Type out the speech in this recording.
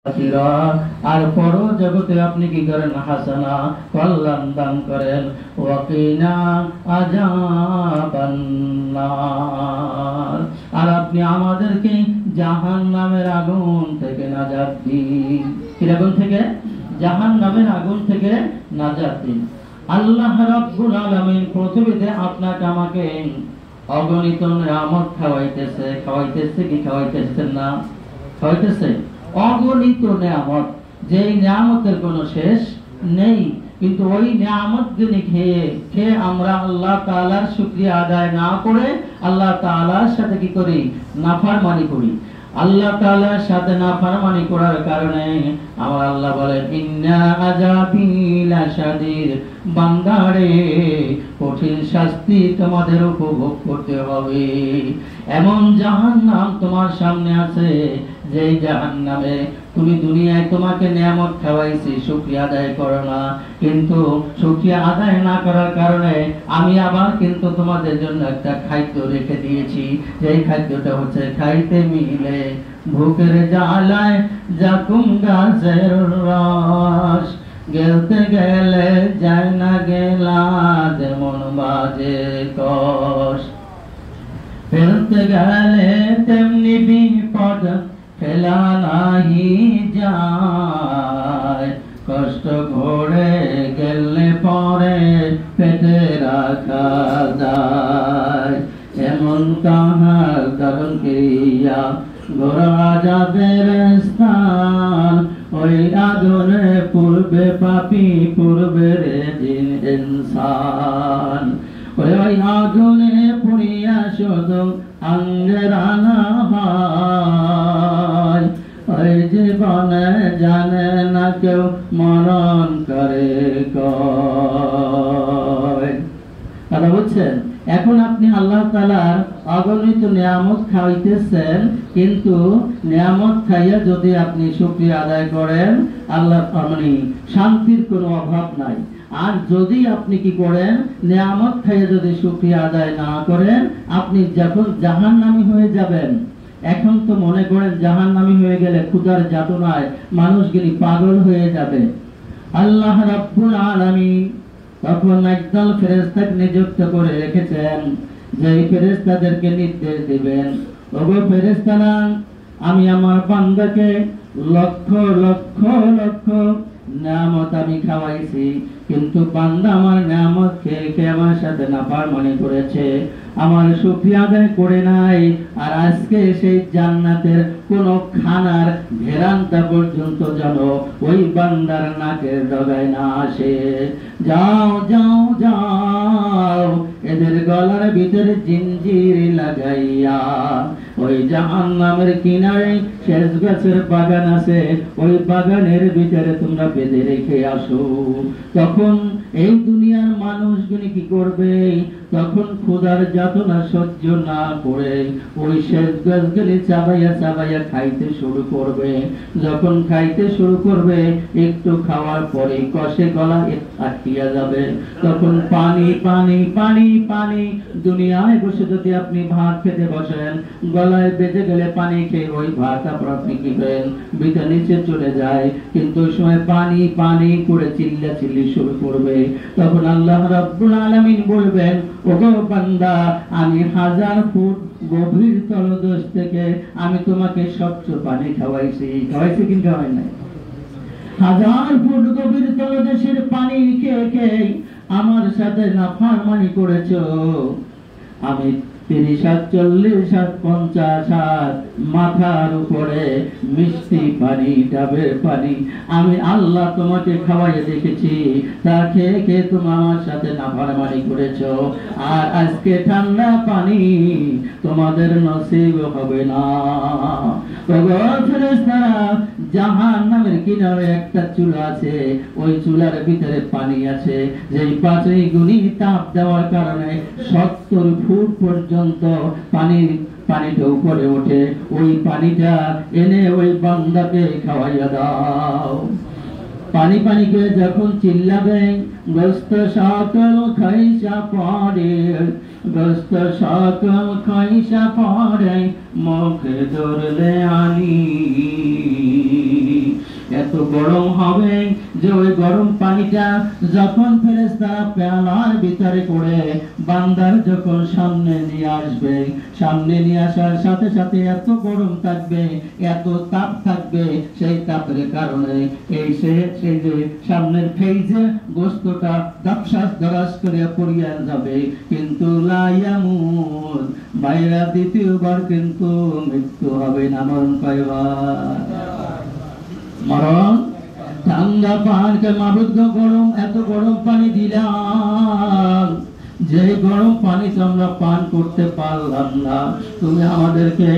আর পর জগতে আপনি কি করেন? হাসানা, কল্যাণ দান করেন। ওয়াকিনা আযাবান নার, আর আপনি আমাদেরকে জাহান্নামের আগুন থেকে নাজাত দিন। কি আগুন থেকে? জাহান্নামের আগুন থেকে নাজাত দিন। আল্লাহ রাব্বুল আলামিন পৃথিবীতে আপনাকে আমাকে অগণিত নিয়ামত খাওয়াইতেছে। কি খাওয়াইতেছেন না? খাওয়াইতেছে অগণিত নিয়ামত, যে নিয়ামতের কোনো শেষ নেই। কিন্তু ওই নিয়ামত গুলি খেয়ে আমরা আল্লাহ তাআলার শুকরিয়া আদায় না করে আল্লাহ তাআলার সাথে কি করি? নাফরমানি করি। আল্লাহ তাআলার সাথে নাফরমানি করার কারণে আমার আল্লাহ বলেন, ইন্না আযাবি লাশাদীদ, বান্দারে কঠিন শাস্তি তোমাদের উপভোগ করতে হবে। এমন জাহান্নাম তোমার সামনে আছে, যে জাহান্নামে তুমি দুনিয়ায় তোমাকে নিয়ামত খাওয়াইছি, শুকরিয়া আদায় করো না। কিন্তু শুকরিয়া আদায় না করার কারণে আমি আবার কিন্তু তোমাদের জন্য একটা খাদ্য রেখে দিয়েছি। যেই খাদ্যটা হচ্ছে খাইতে মিলে ভুকের জ্বালায় জাকুম গাছের রস, গেলতে গেলে যায় না গেলা যেমন বাজে কষ, ফেলতে গেলে তেমনি বিপদ ফেলা নাহি যায়, কষ্ট ঘোড়ে গেলে পরে পেটে রাখা যায়। এমন কাহার দারুণ ক্রিয়া ঘোরা যাবে স্থান, ওই আগুনে পূর্বে পাপী পূর্বে জিন ইনসান। ওই আগুনে পুড়িয়া শুধু আঙ্গেরানা হয়, ওই জীবনে জানে না কেউ মরণ করে কয়। কথা বুঝছেন? এখন আপনি আল্লাহ তাআলার অগণিত নিয়ামত খাওয়াইতেছেন, কিন্তু নিয়ামত খাইয়া যদি আপনি শুকরিয়া আদায় করেন, আল্লাহ মানে শান্তির কোনো অভাব নাই। আর যদি আপনি কি করেন? নিয়ামত খাইয়া যদি শুকরিয়া আদায় না করেন, আপনি যখন জাহান্নামী হয়ে যাবেন। এখন তো মনে করেন জাহান্নামী হয়ে গেলে ক্ষুধার যাতনায় মানুষগুলি পাগল হয়ে যাবে। আল্লাহ রাব্বুল আলামিন তখন একদল ফেরেশতাকে নিযুক্ত করে রেখেছেন, যে ফেরেশতাদেরকে নির্দেশ দিবেন, ওগো ফেরেশতারা, আমি আমার বান্দাকে লক্ষ লক্ষ লক্ষ নিয়ামত আমি খাওয়াইছি, কিন্তু বান্দা আমার নিয়ামত খেয়ে আমার সাথে নাফরমানি করেছে, আমার শুকরিয়া আদায় করে নাই। আর আজকে সেই জান্নাতের কোন খানার ঘেরানটা পর্যন্ত যেন ওই বান্দার নাকের ডগায় না আসে। যাও যাও যাও, এদের গলার ভিতরে জিঞ্জির লাগাইয়া ওই জাহান্নামের কিনারে শেষ গাছের বাগান আছে, ওই বাগানের ভিতরে তোমরা বেঁধে রেখে আসো। তখন এই দুনিয়ার মানুষগুলি কি করবে? তখন ক্ষুধার যাতনা সহ্য না করে ওই শেষ গাছগুলি চাবাইয়া চাবাইয়া খাইতে শুরু করবে। যখন খাইতে শুরু করবে, একটু খাওয়ার পরে কষে গলা আটকিয়া যাবে। তখন পানি পানি পানি পানি। দুনিয়ায় বসে যদি আপনি ভাত খেতে বসেন, গলায় বেজে গেলে পানি খেয়ে ওই ভাত আপনি কি করেন? বিটা নিচে চলে যায়। কিন্তু ওই সময় পানি পানি করে চিল্লা চিল্লি শুরু করবে। তখন আল্লাহ রাব্বুল আলামিন বলবেন, ওগো বান্দা, আমি 1000 ফুট গভীর তলদেশ থেকে আমি তোমাকে স্বচ্ছ পানি খাওয়াইছি। খাওয়াইছি কিন্তু খাওয়াই নাই? 1000 ফুট গভীর তলদেশের পানি খেয়ে খেয়ে আমার সাথে নাফরমানি করেছো। আমি 30 হাত 40 হাত 50 হাত মাথার উপরে মিষ্টি পানি, ডাবের পানি আমি আল্লাহ তোমাকে খাওয়াইয়ে দেখেছি। তা খেয়ে খেয়ে তুমি আমার সাথে নাফরমানি করেছো। আর আজকে ঠান্ডা পানি তোমাদের নসিব হবে না। ফেরেশতারা, জাহান্নামের কিনারে একটা চুলা আছে, ওই চুলার ভিতরে পানি আছে, যেই পাঁচই গুণী তাপ দেওয়ার কারণে 70 ফুট পর্যন্ত পানিটা উপরে ওঠে। ওই পানিটা এনে ওই বান্দাকে খাওয়াইয়া দাও। পানি পানি করে যখন চিল্লাবে, গোস্ত সকল খাইসা পড়ে, গোস্ত সকল খাইসা পড়ে, মুখে ধরলে আনি গরম হবে যে ওই গরম পানিটা যখন ফেরেশতারা পেয়ালার ভিতরে করে বান্দার যখন সামনে নিয়ে আসবে, সামনে নিয়ে আসার সাথে সাথে এত গরম থাকবে, এত তাপ থাকবে, সেই তাপের কারণে সেই যে সামনের ফেইজে গোস্তটা দাপসাস দরাস করে পড়িয়া যাবে, কিন্তু লা ইয়ামুত, বাইরা দ্বিতীয়বার কিন্তু মৃত্যু হবে না। মরণ কয়বার? মরণ। ঠান্ডা পানকে মাবুদ গরম, এত গরম পানি দিলাম, যে গরম পানি তো আমরা পান করতে পারলাম না, তুমি আমাদেরকে